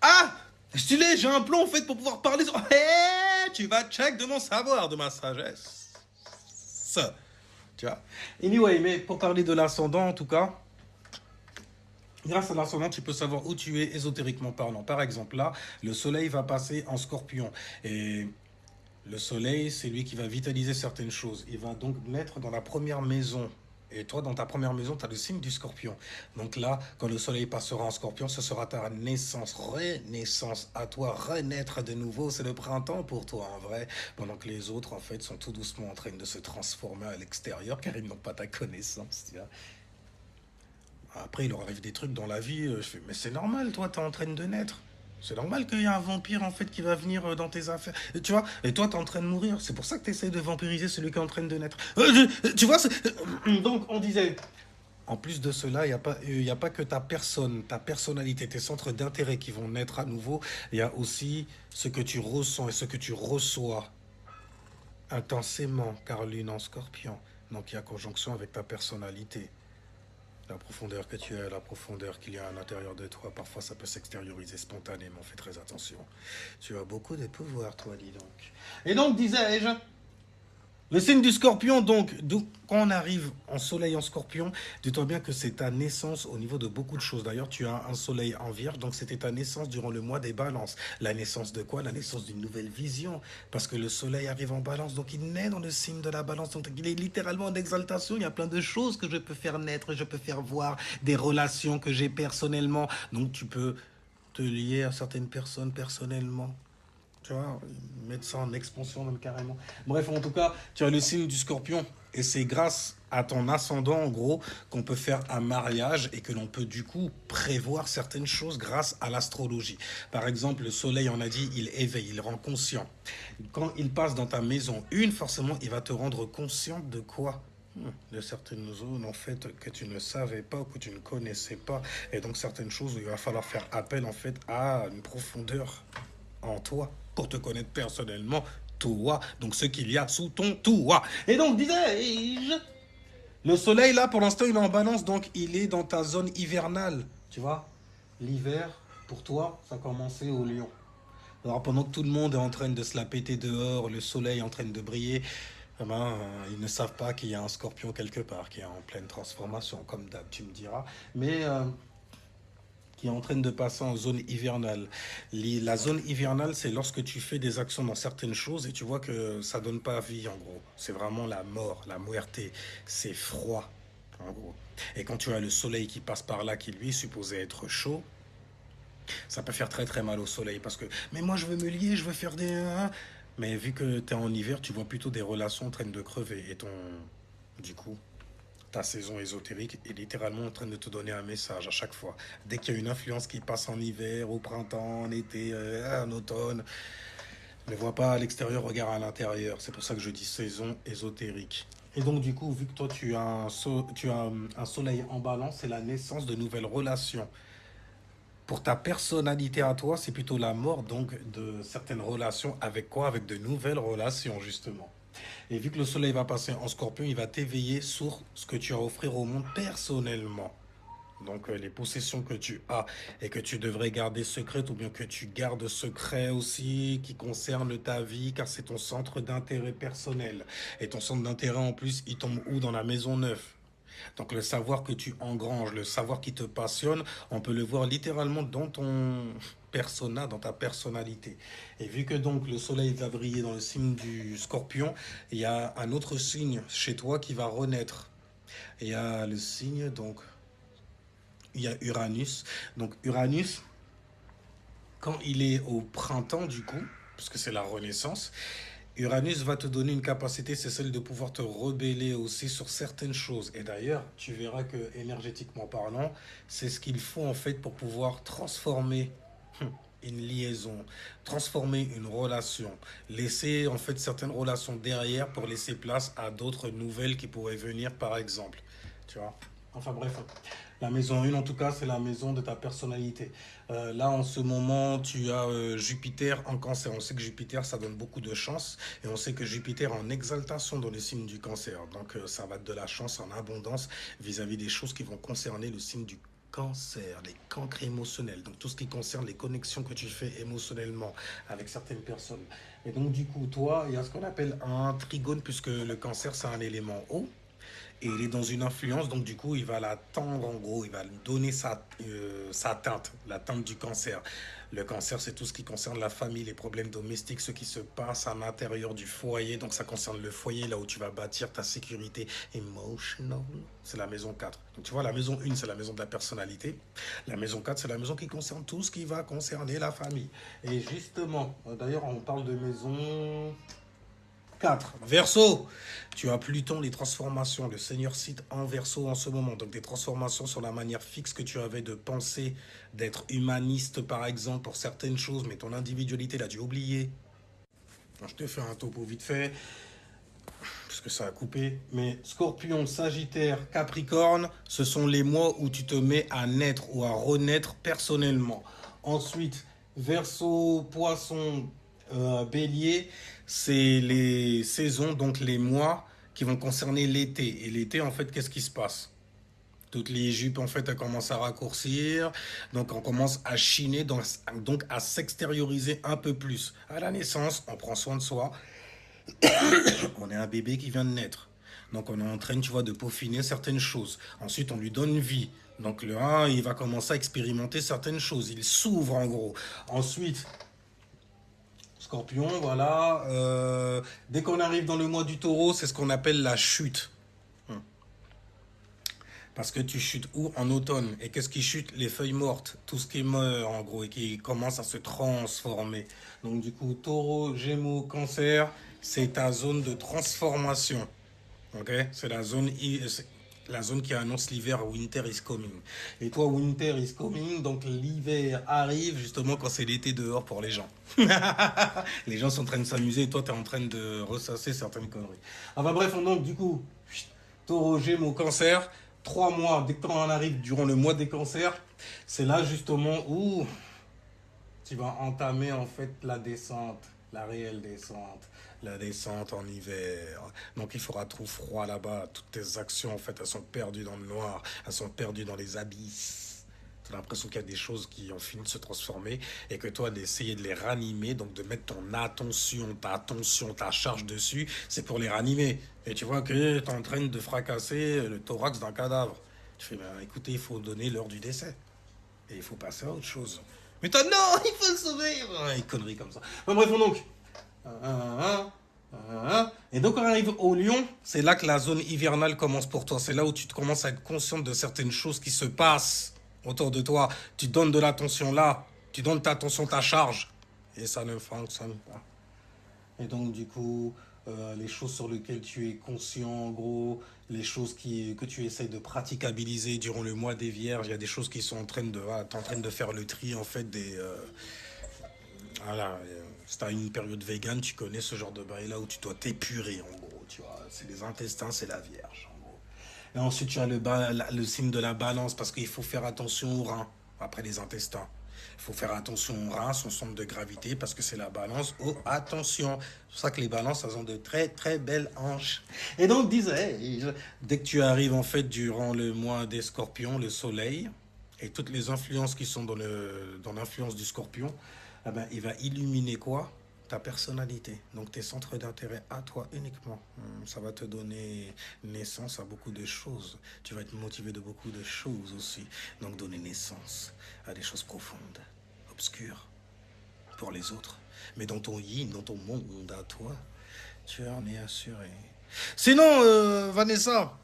Ah, stylé, j'ai un plan en fait pour pouvoir parler. Hé, tu vas check de mon savoir, de ma sagesse. Ça, tu vois. Anyway, mais pour parler de l'ascendant en tout cas, grâce à l'ascendant, tu peux savoir où tu es ésotériquement parlant. Par exemple, là, le soleil va passer en scorpion. Et le soleil, c'est lui qui va vitaliser certaines choses. Il va donc naître dans la première maison. Et toi, dans ta première maison, tu as le signe du scorpion. Donc là, quand le soleil passera en scorpion, ce sera ta naissance, renaissance à toi, renaître de nouveau. C'est le printemps pour toi, en vrai. Pendant que les autres, en fait, sont tout doucement en train de se transformer à l'extérieur, car ils n'ont pas ta connaissance, tu vois. Après, il leur arrive des trucs dans la vie. Je fais, mais c'est normal, toi, t'es en train de naître. C'est normal qu'il y ait un vampire en fait qui va venir dans tes affaires. Et tu vois, et toi t'es en train de mourir. C'est pour ça que tu essaies de vampiriser celui qui est en train de naître. Tu vois, donc on disait. En plus de cela, y a pas que ta personne, ta personnalité, tes centres d'intérêt qui vont naître à nouveau. Il y a aussi ce que tu ressens et ce que tu reçois intensément, car lune en scorpion. Donc il y a conjonction avec ta personnalité. La profondeur que tu as, la profondeur qu'il y a à l'intérieur de toi, parfois ça peut s'extérioriser spontanément, fais très attention. Tu as beaucoup de pouvoir, toi, dis donc. Et donc, disais-je, le signe du scorpion, donc, quand on arrive en soleil en scorpion, dis-toi bien que c'est ta naissance au niveau de beaucoup de choses. D'ailleurs, tu as un soleil en vierge, donc c'était ta naissance durant le mois des balances. La naissance de quoi? La naissance d'une nouvelle vision. Parce que le soleil arrive en balance, donc il naît dans le signe de la balance. Donc il est littéralement en exaltation. Il y a plein de choses que je peux faire naître, je peux faire voir, des relations que j'ai personnellement. Donc tu peux te lier à certaines personnes personnellement. Tu vois, mettre ça en expansion même carrément. Bref, en tout cas, tu as le signe du scorpion. Et c'est grâce à ton ascendant, en gros, qu'on peut faire un mariage et que l'on peut du coup prévoir certaines choses grâce à l'astrologie. Par exemple, le soleil, on a dit, il éveille, il rend conscient. Quand il passe dans ta maison une, forcément, il va te rendre conscient de quoi? De certaines zones en fait que tu ne savais pas, que tu ne connaissais pas, et donc certaines choses où il va falloir faire appel en fait à une profondeur en toi pour te connaître personnellement, toi, donc ce qu'il y a sous ton toi. Et donc, disais-je, le soleil là, pour l'instant, il est en balance, donc il est dans ta zone hivernale, tu vois. L'hiver, pour toi, ça a commencé au lion. Alors pendant que tout le monde est en train de se la péter dehors, le soleil est en train de briller, eh ben, ils ne savent pas qu'il y a un scorpion quelque part, qui est en pleine transformation, comme d'hab, tu me diras. Mais qui est en train de passer en zone hivernale. La zone hivernale, c'est lorsque tu fais des actions dans certaines choses et tu vois que ça donne pas vie, en gros. C'est vraiment la mort, la muerte. C'est froid, en gros. Et quand tu as le soleil qui passe par là, qui lui est supposé être chaud, ça peut faire très très mal au soleil parce que, mais moi je veux me lier, je veux faire des, hein. Mais vu que tu es en hiver, tu vois plutôt des relations en train de crever. Et ton, du coup, ta saison ésotérique est littéralement en train de te donner un message à chaque fois. Dès qu'il y a une influence qui passe en hiver, au printemps, en été, en automne, ne vois pas à l'extérieur, regarde à l'intérieur. C'est pour ça que je dis saison ésotérique. Et donc du coup, vu que toi tu as tu as un soleil en balance, c'est la naissance de nouvelles relations. Pour ta personnalité à toi, c'est plutôt la mort donc de certaines relations. Avec quoi? Avec de nouvelles relations justement. Et vu que le soleil va passer en scorpion, il va t'éveiller sur ce que tu as à offrir au monde personnellement. Donc les possessions que tu as et que tu devrais garder secrètes ou bien que tu gardes secret aussi qui concerne ta vie car c'est ton centre d'intérêt personnel. Et ton centre d'intérêt en plus, il tombe où? Dans la maison neuve. Donc le savoir que tu engranges, le savoir qui te passionne, on peut le voir littéralement dans ton persona, dans ta personnalité. Et vu que donc le soleil va briller dans le signe du scorpion, il y a un autre signe chez toi qui va renaître. Il y a le signe, donc, il y a Uranus. Donc Uranus, quand il est au printemps du coup, parce que c'est la renaissance, Uranus va te donner une capacité, c'est celle de pouvoir te rebeller aussi sur certaines choses. Et d'ailleurs, tu verras que énergétiquement parlant, c'est ce qu'il faut en fait pour pouvoir transformer une liaison, transformer une relation, laisser en fait certaines relations derrière pour laisser place à d'autres nouvelles qui pourraient venir par exemple. Tu vois? Enfin bref, la maison 1 en tout cas, c'est la maison de ta personnalité. Là en ce moment, tu as Jupiter en cancer. On sait que Jupiter, ça donne beaucoup de chance. Et on sait que Jupiter est en exaltation dans le signe du cancer. Donc ça va être de la chance en abondance vis-à-vis des choses qui vont concerner le signe du cancers, les cancres émotionnels, donc tout ce qui concerne les connexions que tu fais émotionnellement avec certaines personnes. Et donc du coup, toi, il y a ce qu'on appelle un trigone, puisque le cancer, c'est un élément eau. Et il est dans une influence, donc du coup, il va la tendre en gros, il va lui donner sa teinte, la teinte du cancer. Le cancer, c'est tout ce qui concerne la famille, les problèmes domestiques, ce qui se passe à l'intérieur du foyer. Donc ça concerne le foyer, là où tu vas bâtir ta sécurité emotional. C'est la maison 4. Donc tu vois, la maison 1, c'est la maison de la personnalité. La maison 4, c'est la maison qui concerne tout ce qui va concerner la famille. Et justement, d'ailleurs, on parle de maison 4. Verseau, tu as Pluton, les transformations. Le Seigneur cite en Verseau en ce moment. Donc des transformations sur la manière fixe que tu avais de penser, d'être humaniste par exemple pour certaines choses, mais ton individualité là, tu as oublié. Je te fais un topo vite fait, puisque ça a coupé. Mais Scorpion, Sagittaire, Capricorne, ce sont les mois où tu te mets à naître ou à renaître personnellement. Ensuite, Verseau, Poisson, Bélier, c'est les saisons, donc les mois qui vont concerner l'été. Et l'été, en fait, qu'est-ce qui se passe? Toutes les jupes, en fait, elles commencent à raccourcir. Donc, on commence à chiner, donc à s'extérioriser un peu plus. À la naissance, on prend soin de soi. On est un bébé qui vient de naître. Donc, on est en train, tu vois, de peaufiner certaines choses. Ensuite, on lui donne vie. Donc, le 1, il va commencer à expérimenter certaines choses. Il s'ouvre, en gros. Ensuite, Scorpion, voilà. Dès qu'on arrive dans le mois du taureau, c'est ce qu'on appelle la chute. Parce que tu chutes où? En automne. Et qu'est-ce qui chute? Les feuilles mortes. Tout ce qui meurt, en gros, et qui commence à se transformer. Donc, du coup, taureau, gémeaux, cancer, c'est ta zone de transformation. Ok? C'est la zone qui annonce l'hiver. Winter is coming. Et toi, winter is coming. Donc, l'hiver arrive justement quand c'est l'été dehors pour les gens. Les gens sont en train de s'amuser et toi, tu es en train de ressasser certaines conneries. Enfin, bref, donc, du coup, taureau, gémeaux, cancer. 3 mois, dès que tu en arrives durant le mois des cancers, c'est là justement où tu vas entamer en fait la descente, la réelle descente, la descente en hiver. Donc il fera trop froid là-bas. Toutes tes actions en fait, elles sont perdues dans le noir, elles sont perdues dans les abysses. Tu as l'impression qu'il y a des choses qui ont fini de se transformer et que toi d'essayer de les ranimer, donc de mettre ton attention, ta charge dessus, c'est pour les ranimer. Et tu vois que tu es en train de fracasser le thorax d'un cadavre. Tu fais, ben, écoutez, il faut donner l'heure du décès. Et il faut passer à autre chose. Mais toi, non, il faut le sauver. Une connerie comme ça. Enfin, bref, donc. Et donc, quand on arrive au lion, c'est là que la zone hivernale commence pour toi. C'est là où tu te commences à être consciente de certaines choses qui se passent autour de toi. Tu donnes de l'attention là. Tu donnes ta attention, ta charge. Et ça ne fonctionne pas. Et donc, du coup, les choses sur lesquelles tu es conscient, en gros, les choses que tu essayes de praticabiliser durant le mois des Vierges, il y a des choses qui sont en train de... Ah, t'es en train de faire le tri, en fait, des... voilà, si t'as une période vegan, tu connais ce genre de bail-là où tu dois t'épurer, en gros, tu vois. C'est les intestins, c'est la Vierge, en gros. Et ensuite, tu as le signe de la balance, parce qu'il faut faire attention aux reins, après les intestins. Il faut faire attention aux reins, son centre de gravité, parce que c'est la balance. Oh, attention! C'est pour ça que les balances, elles ont de très très belles hanches. Et donc, disais-je, dès que tu arrives en fait durant le mois des scorpions, le soleil, et toutes les influences qui sont dans l'influence du scorpion, eh ben, il va illuminer quoi? Ta personnalité, donc tes centres d'intérêt à toi uniquement. Ça va te donner naissance à beaucoup de choses. Tu vas être motivé de beaucoup de choses aussi. Donc donner naissance à des choses profondes, obscures, pour les autres. Mais dans ton yin, dans ton monde à toi, tu en es assuré. Sinon, Vanessa,